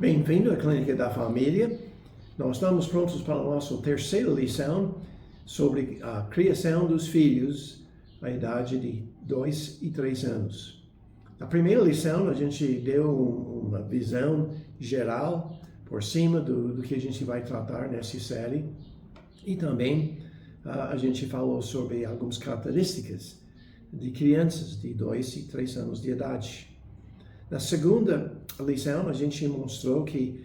Bem-vindo à Clínica da Família. Nós estamos prontos para a nossa terceira lição sobre a criação dos filhos à idade de 2 e 3 anos. Na primeira lição, a gente deu uma visão geral por cima do que a gente vai tratar nessa série. E também a gente falou sobre algumas características de crianças de 2 e 3 anos de idade. Na segunda lição, a gente mostrou que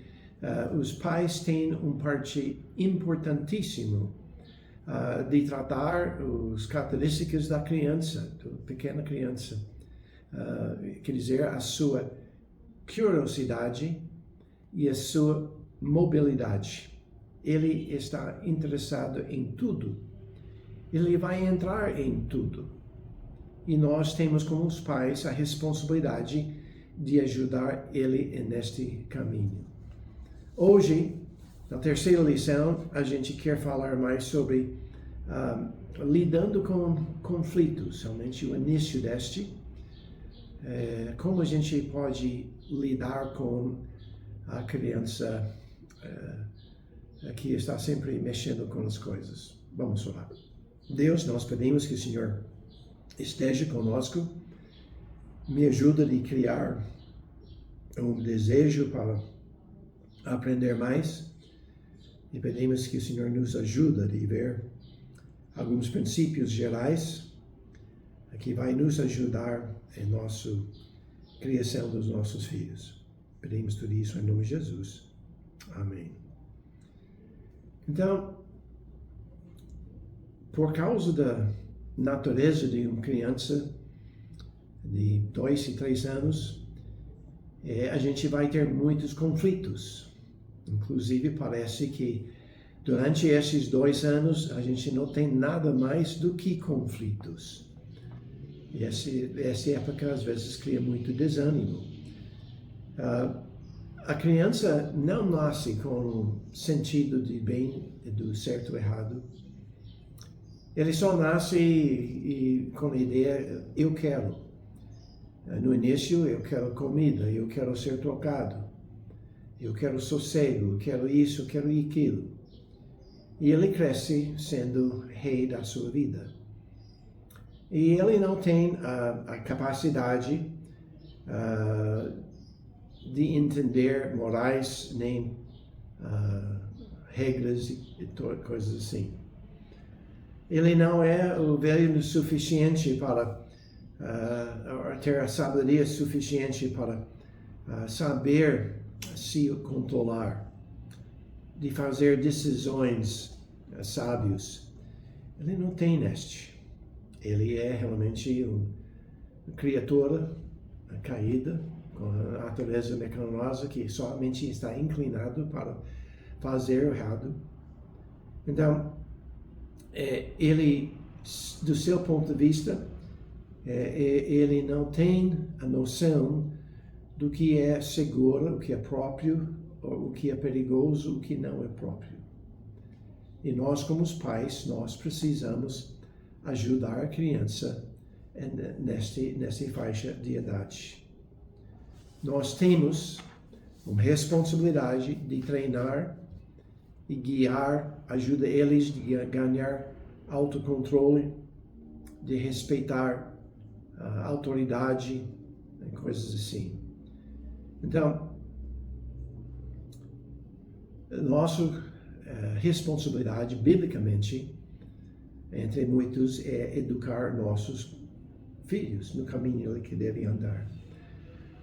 os pais têm um parte importantíssimo de tratar as características da criança, da pequena criança. Quer dizer, a sua curiosidade e a sua mobilidade. Ele está interessado em tudo. Ele vai entrar em tudo. E nós temos como os pais a responsabilidade de ajudar ele neste caminho. Hoje, na terceira lição, a gente quer falar mais sobre lidando com conflitos, somente o início deste. Como a gente pode lidar com a criança que está sempre mexendo com as coisas. Vamos orar. Deus, nós pedimos que o Senhor esteja conosco, me ajuda a criar um desejo para aprender mais e pedimos que o Senhor nos ajude a ver alguns princípios gerais que vai nos ajudar em nossa criação dos nossos filhos. Pedimos tudo isso em nome de Jesus. Amém. Então, por causa da natureza de uma criança de 2 e 3 anos, a gente vai ter muitos conflitos. Inclusive, parece que durante esses 2 anos, a gente não tem nada mais do que conflitos. E essa época, às vezes, cria muito desânimo. A criança não nasce com sentido de bem e do certo e errado. Ele só nasce com a ideia, eu quero. No início, eu quero comida, eu quero ser tocado, eu quero sossego, eu quero isso, eu quero aquilo. E ele cresce sendo rei da sua vida. E ele não tem a capacidade de entender morais, nem regras e coisas assim. Ele não é o velho o suficiente para ter a sabedoria suficiente para saber se controlar, de fazer decisões sábias. Ele não tem este. Ele é realmente uma criatura caída, com a natureza pecaminosa que somente está inclinado para fazer o errado. Então, ele, do seu ponto de vista, ele não tem a noção do que é seguro, o que é próprio, o que é perigoso, o que não é próprio. E nós, como os pais, nós precisamos ajudar a criança nesta faixa de idade. Nós temos uma responsabilidade de treinar e guiar, ajuda eles a ganhar autocontrole, de respeitar a autoridade, coisas assim. Então, nossa responsabilidade, biblicamente, entre muitos, é educar nossos filhos no caminho que devem andar.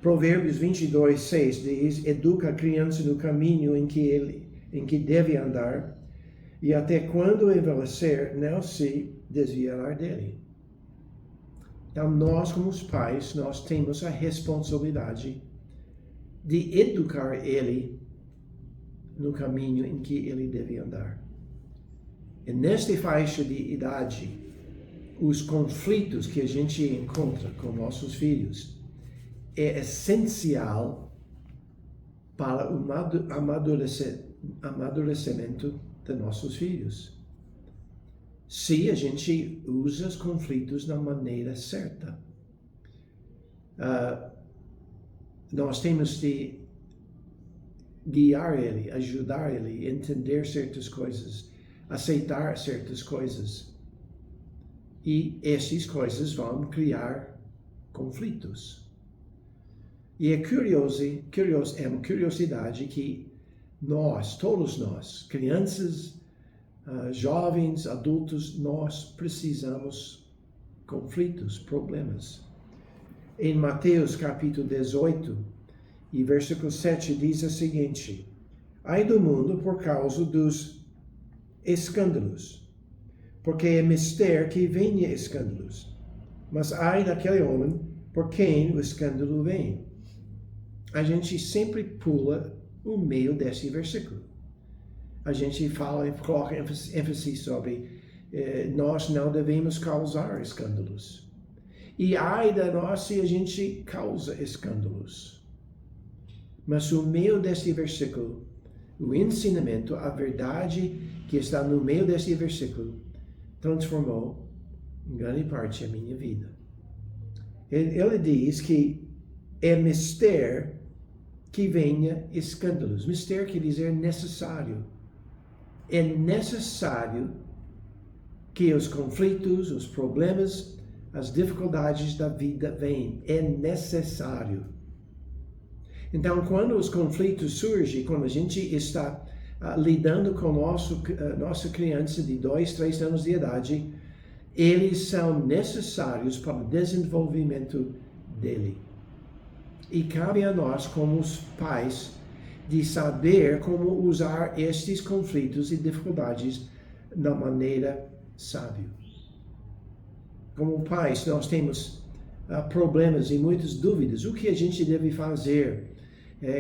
Provérbios 22:6 diz, educa a criança no caminho em que deve andar, e até quando envelhecer, não se desviará dele. Então, nós, como os pais, nós temos a responsabilidade de educar ele no caminho em que ele deve andar. E nesta faixa de idade, os conflitos que a gente encontra com nossos filhos é essencial para o amadurecimento de nossos filhos. Se a gente usa os conflitos da maneira certa. Nós temos de guiar ele, ajudar ele a entender certas coisas, aceitar certas coisas. E essas coisas vão criar conflitos. E é uma curiosidade que nós, todos nós, crianças, jovens, adultos, nós precisamos conflitos, problemas. Em Mateus capítulo 18 e versículo 7 diz o seguinte: ai do mundo por causa dos escândalos, porque é mister que venha escândalos, mas ai daquele homem por quem o escândalo vem. A gente sempre pula o meio desse versículo. A gente fala e coloca ênfase sobre nós não devemos causar escândalos. E ai da nós se a gente causa escândalos. Mas o meio desse versículo, o ensinamento, a verdade que está no meio desse versículo, transformou em grande parte a minha vida. Ele diz que é mister que venha escândalos. Mister quer dizer necessário. É necessário que os conflitos, os problemas, as dificuldades da vida venham. É necessário. Então, quando os conflitos surgem, quando a gente está lidando com nossa criança de 2, 3 anos de idade, eles são necessários para o desenvolvimento dele. E cabe a nós, como os pais, de saber como usar estes conflitos e dificuldades da maneira sábia. Como pais, nós temos problemas e muitas dúvidas. O que a gente deve fazer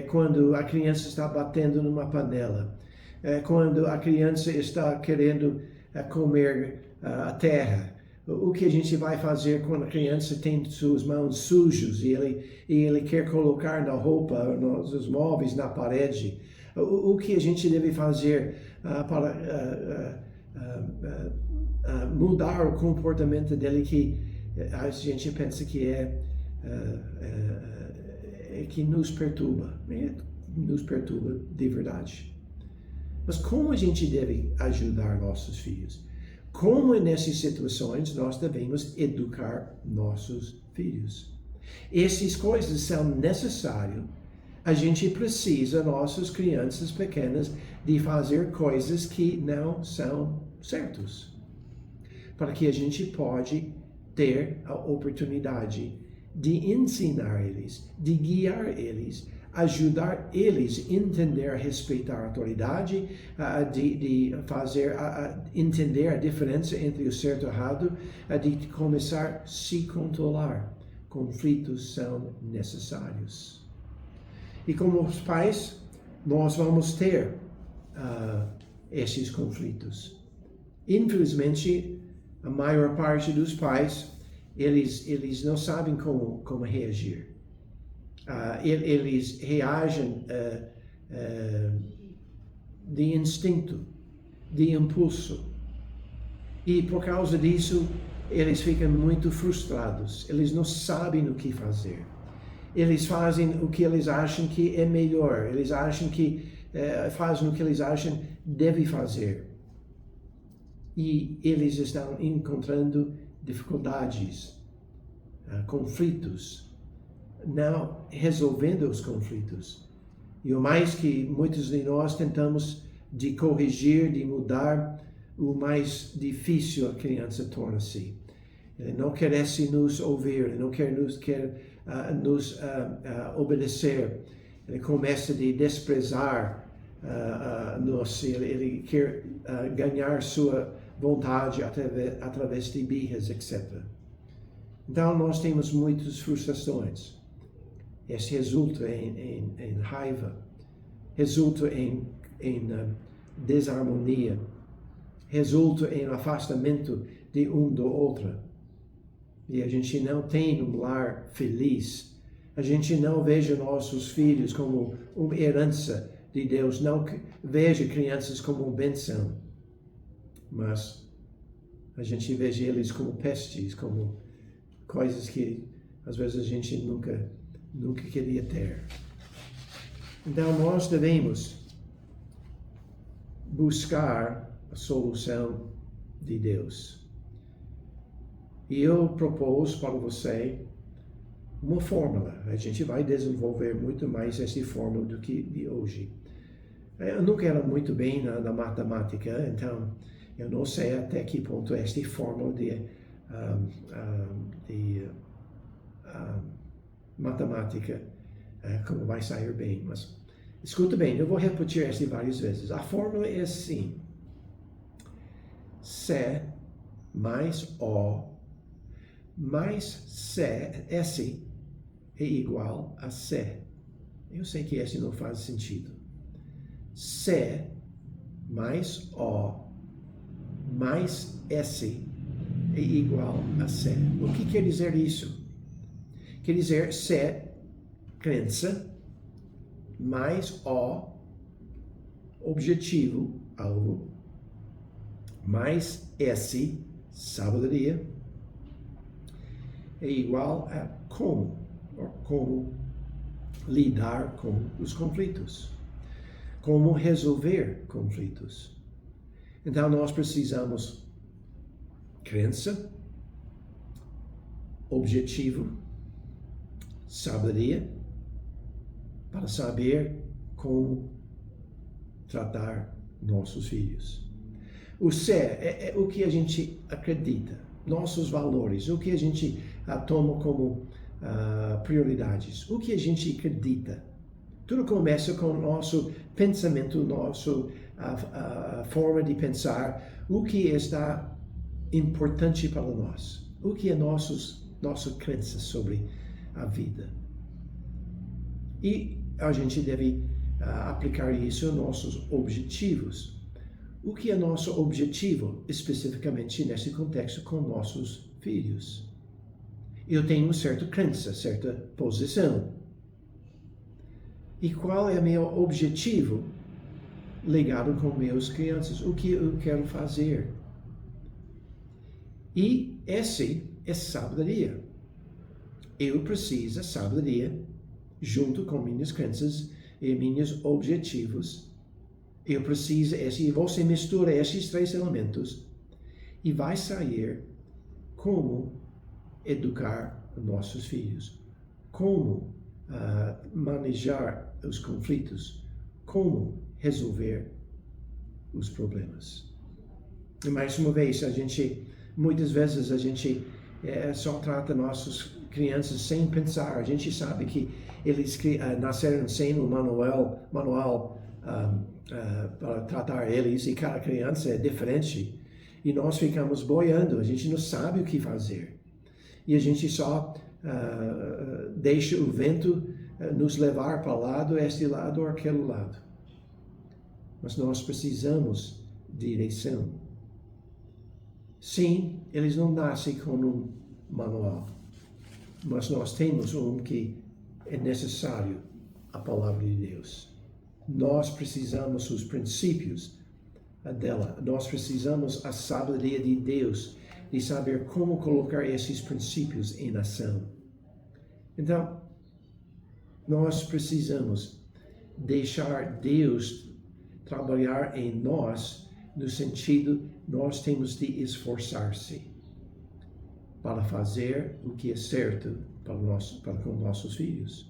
quando a criança está batendo numa panela? Quando a criança está querendo comer a terra? O que a gente vai fazer quando a criança tem suas mãos sujas e ele quer colocar na roupa, nos móveis, na parede? O que a gente deve fazer para mudar o comportamento dele que a gente pensa que que nos perturba de verdade. Mas como a gente deve ajudar nossos filhos? Como nessas situações nós devemos educar nossos filhos? Essas coisas são necessárias. A gente precisa, nossas crianças pequenas, de fazer coisas que não são certas, para que a gente pode ter a oportunidade de ensinar eles, de guiar eles, ajudar eles a entender, a respeitar a autoridade, de fazer, entender a diferença entre o certo e o errado, de começar a se controlar. Conflitos são necessários. E como os pais, nós vamos ter esses conflitos. Infelizmente, a maior parte dos pais, eles não sabem como reagir. Eles reagem de instinto, de impulso. E por causa disso, eles ficam muito frustrados. Eles não sabem o que fazer. Eles fazem o que eles acham que é melhor. Eles acham que fazem o que eles acham deve fazer. E eles estão encontrando dificuldades, conflitos, não resolvendo os conflitos. E o mais que muitos de nós tentamos de corrigir, de mudar, o mais difícil a criança torna-se. Ele não quer nos ouvir, ele não quer nos obedecer. Ele começa a desprezar nós, ele quer ganhar sua vontade através de birras, etc. Então, nós temos muitas frustrações. Isso resulta em raiva, resulta em desarmonia, resulta em afastamento de um do outro. E a gente não tem um lar feliz. A gente não veja nossos filhos como uma herança de Deus, não veja crianças como uma bênção, mas a gente veja eles como pestes, como coisas que às vezes a gente nunca queria ter. Então, nós devemos buscar a solução de Deus. E eu propus para você uma fórmula. A gente vai desenvolver muito mais essa fórmula do que de hoje. Eu nunca era muito bem na matemática, então eu não sei até que ponto esta fórmula de matemática como vai sair bem. Mas escuta bem, eu vou repetir esta várias vezes. A fórmula é assim: C mais O mais C, S é igual a C. Eu sei que esse não faz sentido. C mais O mais S é igual a C. O que quer dizer isso? Quer dizer C, crença, mais O, objetivo, algo, mais S, sabedoria, é igual a como lidar com os conflitos, como resolver conflitos. Então, nós precisamos crença, objetivo, sabedoria, para saber como tratar nossos filhos. O C é o que a gente acredita, nossos valores, o que a gente toma como prioridades, o que a gente acredita. Tudo começa com o nosso pensamento, a forma de pensar, o que está importante para nós, o que é nossa crença sobre a vida. E a gente deve aplicar isso aos nossos objetivos. O que é nosso objetivo, especificamente nesse contexto com nossos filhos? Eu tenho uma certa crença, certa posição. E qual é meu objetivo ligado com meus crianças? O que eu quero fazer? E esse é sabedoria. Eu preciso de sabedoria junto com minhas crenças e meus objetivos. Eu preciso, e você mistura esses três elementos e vai sair como educar nossos filhos, como manejar os conflitos, como resolver os problemas. E mais uma vez, muitas vezes a gente só trata nossas crianças sem pensar. A gente sabe que eles nasceram sem um manual para tratar eles, e cada criança é diferente. E nós ficamos boiando, a gente não sabe o que fazer. E a gente só deixa o vento nos levar para este lado ou aquele lado. Mas nós precisamos de direção. Sim, eles não nascem com um manual, mas nós temos um que é necessário, a palavra de Deus. Nós precisamos dos princípios dela, nós precisamos a sabedoria de Deus, de saber como colocar esses princípios em ação. Então, nós precisamos deixar Deus trabalhar em nós, no sentido, nós temos de esforçar-se para fazer o que é certo para com nossos filhos.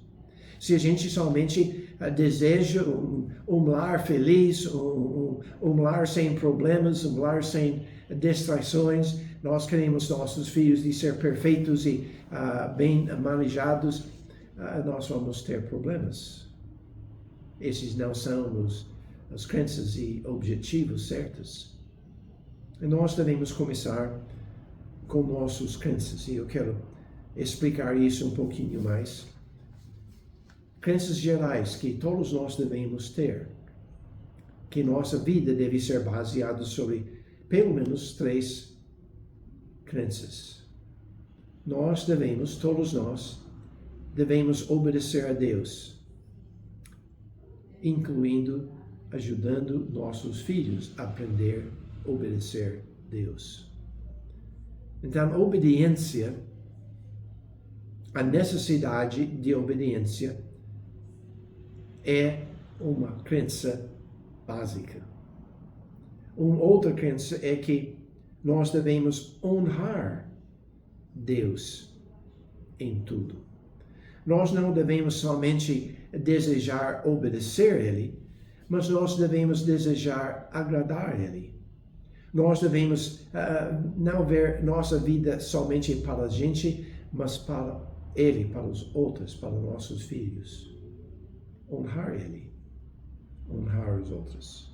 Se a gente somente deseja um lar feliz, um lar sem problemas, um lar sem distrações, nós queremos nossos filhos de ser perfeitos e bem manejados, nós vamos ter problemas. Esses não são as crenças e objetivos certos. E nós devemos começar com nossas crenças, e eu quero explicar isso um pouquinho mais. Crenças gerais que todos nós devemos ter, que nossa vida deve ser baseada sobre pelo menos 3 crenças. Todos nós devemos obedecer a Deus, incluindo ajudando nossos filhos a aprender a obedecer a Deus. Então, obediência, a necessidade de obediência é uma crença básica. Uma outra crença é que nós devemos honrar Deus em tudo. Nós não devemos somente desejar obedecer Ele, mas nós devemos desejar agradar Ele. Nós devemos não ver nossa vida somente para a gente, mas para Ele, para os outros, para os nossos filhos. Honrar Ele, honrar os outros.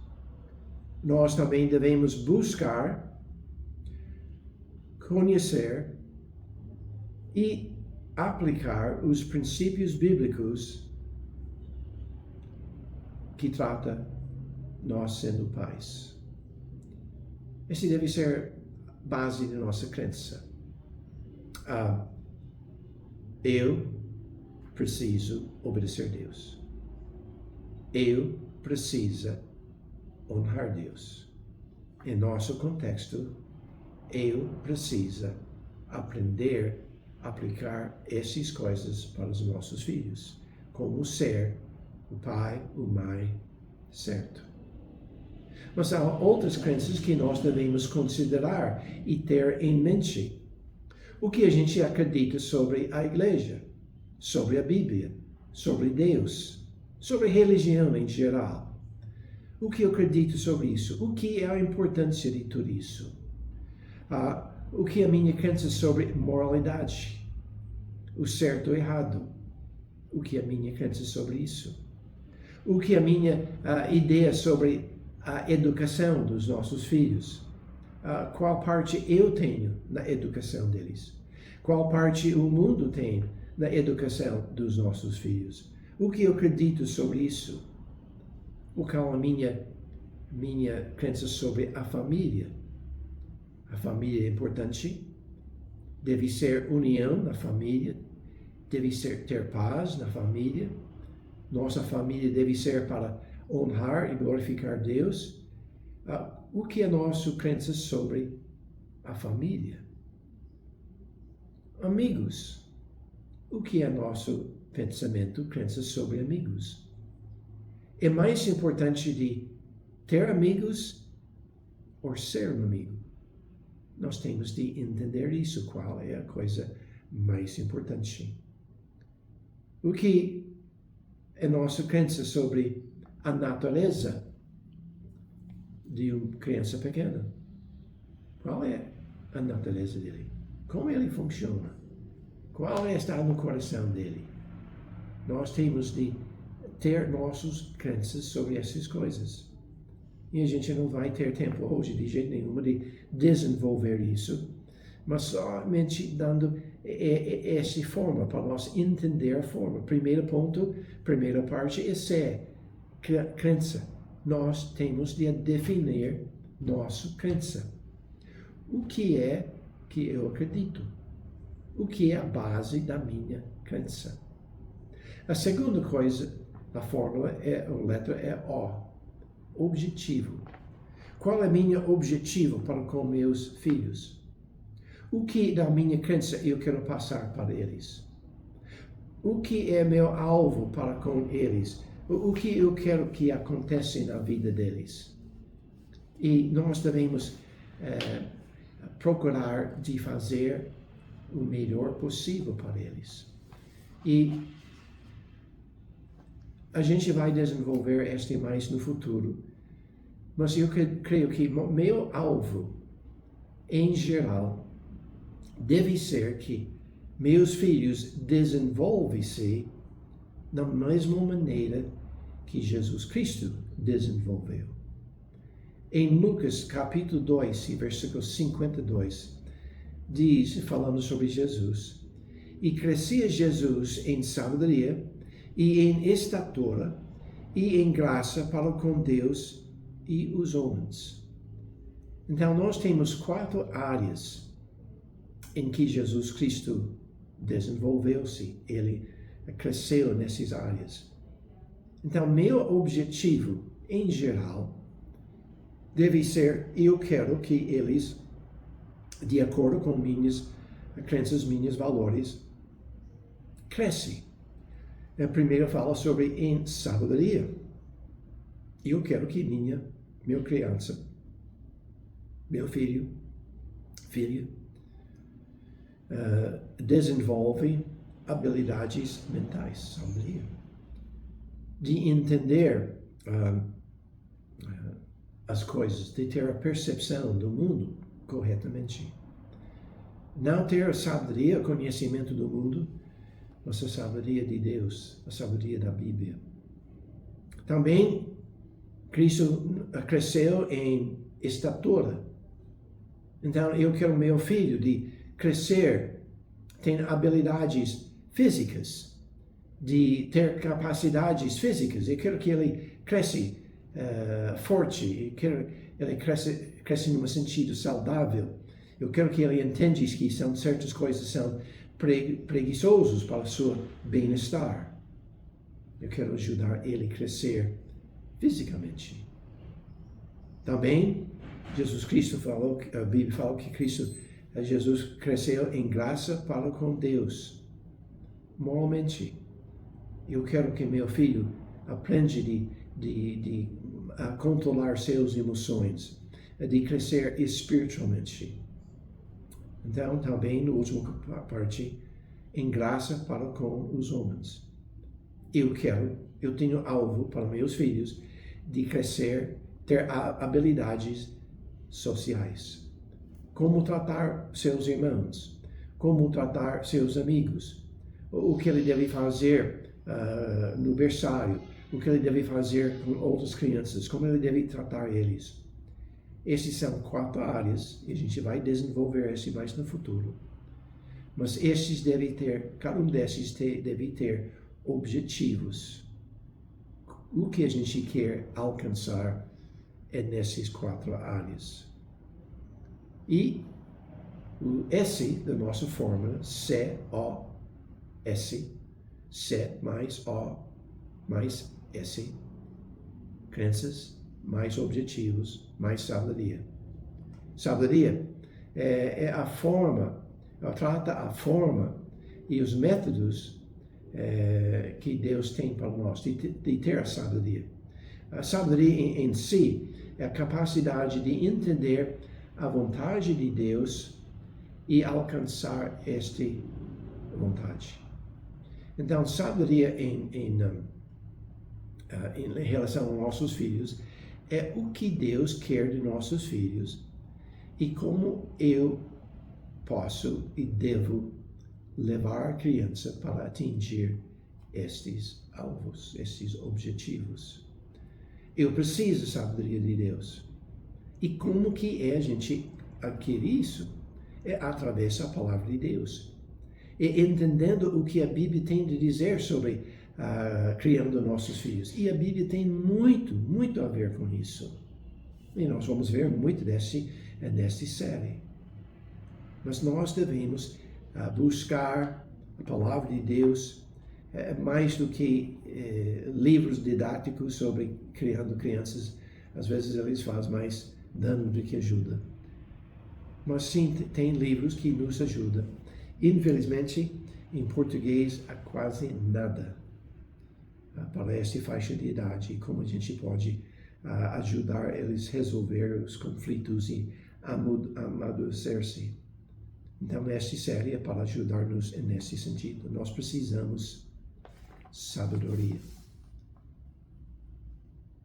Nós também devemos buscar, conhecer e aplicar os princípios bíblicos que trata nós sendo pais. Esse deve ser a base da nossa crença. Eu preciso obedecer a Deus. Eu preciso honrar Deus. Em nosso contexto, eu preciso aprender a aplicar essas coisas para os nossos filhos, como ser o pai, a mãe, certo? Mas há outras crenças que nós devemos considerar e ter em mente. O que a gente acredita sobre a igreja, sobre a Bíblia, sobre Deus, sobre religião em geral. O que eu acredito sobre isso? O que é a importância de tudo isso? O que é a minha crença sobre moralidade? O certo ou errado? O que é a minha crença sobre isso? O que é a minha ideia sobre a educação dos nossos filhos? Qual parte eu tenho na educação deles? Qual parte o mundo tem na educação dos nossos filhos? O que eu acredito sobre isso? Qual a minha crença sobre a família? A família é importante, deve ser união na família, deve ter paz na família. Nossa família deve ser para honrar e glorificar Deus. O que é nossa crença sobre a família? Amigos. O que é nosso pensamento, crença sobre amigos? É mais importante de ter amigos ou ser um amigo? Nós temos de entender isso, qual é a coisa mais importante. O que é nossa crença sobre a natureza de uma criança pequena? Qual é a natureza dele? Como ele funciona? Qual está no coração dele? Nós temos de ter nossas crenças sobre essas coisas. E a gente não vai ter tempo hoje, de jeito nenhum, de desenvolver isso, mas somente dando essa forma, para nós entender a forma. Primeiro ponto, primeira parte, é ser crença. Nós temos de definir nossa crença. O que é que eu acredito? O que é a base da minha crença? A segunda coisa, a fórmula, a letra é O. Objetivo. Qual é o meu objetivo para com meus filhos? O que da minha crença eu quero passar para eles? O que é meu alvo para com eles? O que eu quero que aconteça na vida deles? E nós devemos procurar de fazer o melhor possível para eles. E a gente vai desenvolver este mais no futuro. Mas eu creio que meu alvo, em geral, deve ser que meus filhos desenvolvem-se da mesma maneira que Jesus Cristo desenvolveu. Em Lucas capítulo 2, versículo 52, diz, falando sobre Jesus, e crescia Jesus em sabedoria e em estatura e em graça para com Deus e os homens. Então, nós temos 4 áreas em que Jesus Cristo desenvolveu-se. Ele cresceu nessas áreas. Então, meu objetivo, em geral, deve ser, eu quero que eles, de acordo com minhas crenças, minhas valores, crescem. Primeiro fala sobre em sabedoria. Eu quero que minha criança, meu filha, desenvolve habilidades mentais, sabedoria, de entender as coisas, de ter a percepção do mundo corretamente. Não ter a sabedoria, conhecimento do mundo, mas a sabedoria de Deus, a sabedoria da Bíblia. Também, Cristo cresceu em estatura. Então, eu quero meu filho de crescer, ter habilidades físicas, de ter capacidades físicas. Eu quero que ele cresça forte, eu quero que ele cresça num sentido saudável. Eu quero que ele entenda que certas coisas são preguiçosos para o seu bem-estar. Eu quero ajudar ele a crescer fisicamente. Também, Jesus Cristo falou, a Bíblia fala que Jesus cresceu em graça para com Deus, moralmente. Eu quero que meu filho aprenda de controlar suas emoções, de crescer espiritualmente. Então, também, na última parte, em graça para com os homens. Eu tenho alvo para meus filhos de crescer, ter habilidades sociais. Como tratar seus irmãos, como tratar seus amigos, o que ele deve fazer no berçário, o que ele deve fazer com outras crianças, como ele deve tratar eles. Essas são 4 áreas, e a gente vai desenvolver esse mais no futuro. Mas cada um desses deve ter objetivos. O que a gente quer alcançar é nessas 4 áreas. E o S da nossa fórmula, C-O-S, C mais O mais S, crenças, mais objetivos, mais sabedoria. Sabedoria é a forma, trata a forma e os métodos que Deus tem para nós, de ter a sabedoria. A sabedoria em si é a capacidade de entender a vontade de Deus e alcançar esta vontade. Então, sabedoria em relação aos nossos filhos é o que Deus quer de nossos filhos e como eu posso e devo levar a criança para atingir estes alvos, estes objetivos. Eu preciso da sabedoria de Deus. E como que a gente adquire isso? É através da palavra de Deus. E entendendo o que a Bíblia tem de dizer sobre criando nossos filhos. E a Bíblia tem muito a ver com isso. E nós vamos ver muito nesta série. Mas nós devemos buscar a palavra de Deus mais do que livros didáticos sobre criando crianças. Às vezes eles fazem mais dano do que ajuda. Mas sim, tem livros que nos ajudam. Infelizmente, em português, há quase nada para esta faixa de idade e como a gente pode ajudar eles a resolver os conflitos e amadurecer-se. Então, esta série é para ajudar-nos nesse sentido. Nós precisamos sabedoria.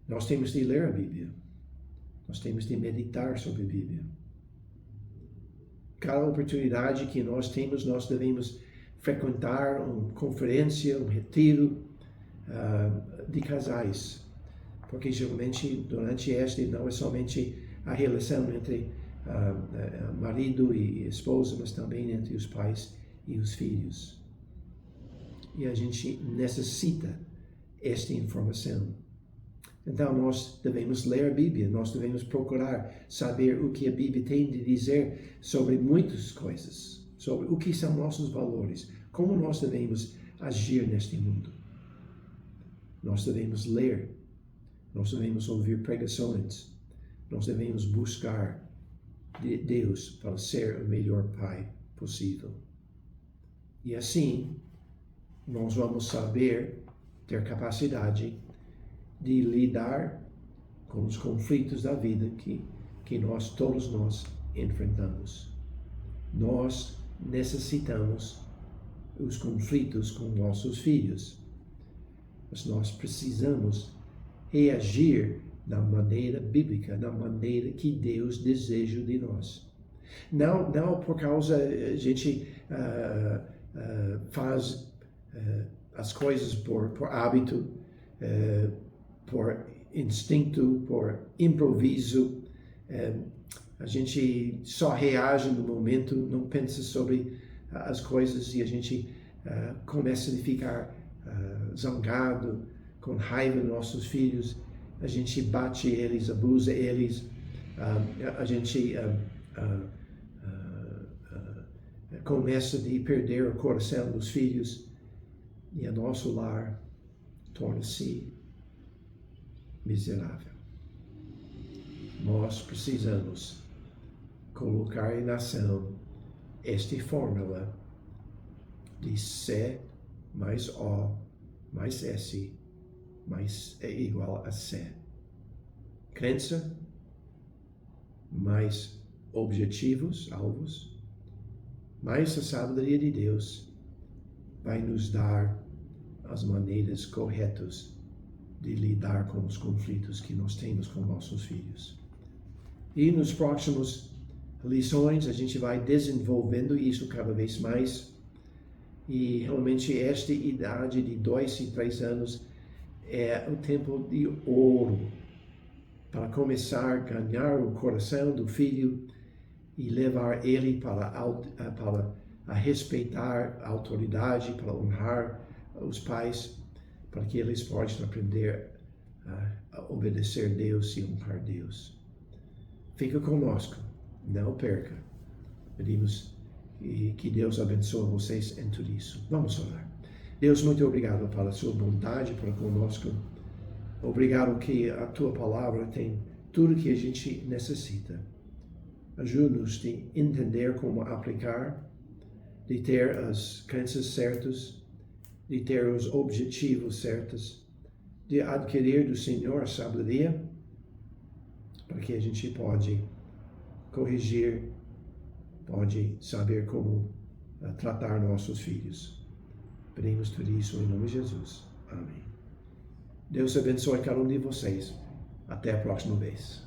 Nós temos de ler a Bíblia. Nós temos de meditar sobre a Bíblia. Cada oportunidade que nós temos, nós devemos frequentar uma conferência, um retiro de casais. Porque geralmente, durante este, não é somente a relação entre marido e esposa, mas também entre os pais e os filhos. E a gente necessita esta informação. Então, nós devemos ler a Bíblia, nós devemos procurar saber o que a Bíblia tem de dizer sobre muitas coisas, sobre o que são nossos valores, como nós devemos agir neste mundo. Nós devemos ler, nós devemos ouvir pregações, nós devemos buscar de Deus para ser o melhor pai possível. E assim, nós vamos saber ter capacidade de lidar com os conflitos da vida que todos nós enfrentamos. Nós necessitamos os conflitos com nossos filhos, mas nós precisamos reagir da maneira bíblica, da maneira que Deus deseja de nós. Não por causa a gente faz as coisas por hábito, por instinto, por improviso. A gente só reage no momento, não pensa sobre as coisas e a gente começa a ficar zangado, com raiva dos nossos filhos. A gente bate eles, abusa eles, a gente começa a perder o coração dos filhos e o nosso lar torna-se miserável. Nós precisamos colocar em ação esta fórmula de C mais O mais S mais é igual a C. Crença mais objetivos, alvos, mais a sabedoria de Deus vai nos dar as maneiras corretas de lidar com os conflitos que nós temos com nossos filhos. E nos próximos lições a gente vai desenvolvendo isso cada vez mais. E realmente esta idade de 2 e 3 anos é o tempo de ouro para começar a ganhar o coração do filho e levar ele para a respeitar a autoridade, para honrar os pais, para que eles possam aprender a obedecer a Deus e honrar Deus. Fica conosco, não perca. Pedimos que Deus abençoe vocês em tudo isso. Vamos orar. Deus, muito obrigado pela sua bondade para conosco. Obrigado que a tua palavra tem tudo que a gente necessita. Ajuda-nos a entender como aplicar, de ter as crenças certas, de ter os objetivos certos, de adquirir do Senhor a sabedoria, para que a gente pode corrigir, pode saber como tratar nossos filhos. Pedimos tudo isso em nome de Jesus. Amém. Deus abençoe cada um de vocês. Até a próxima vez.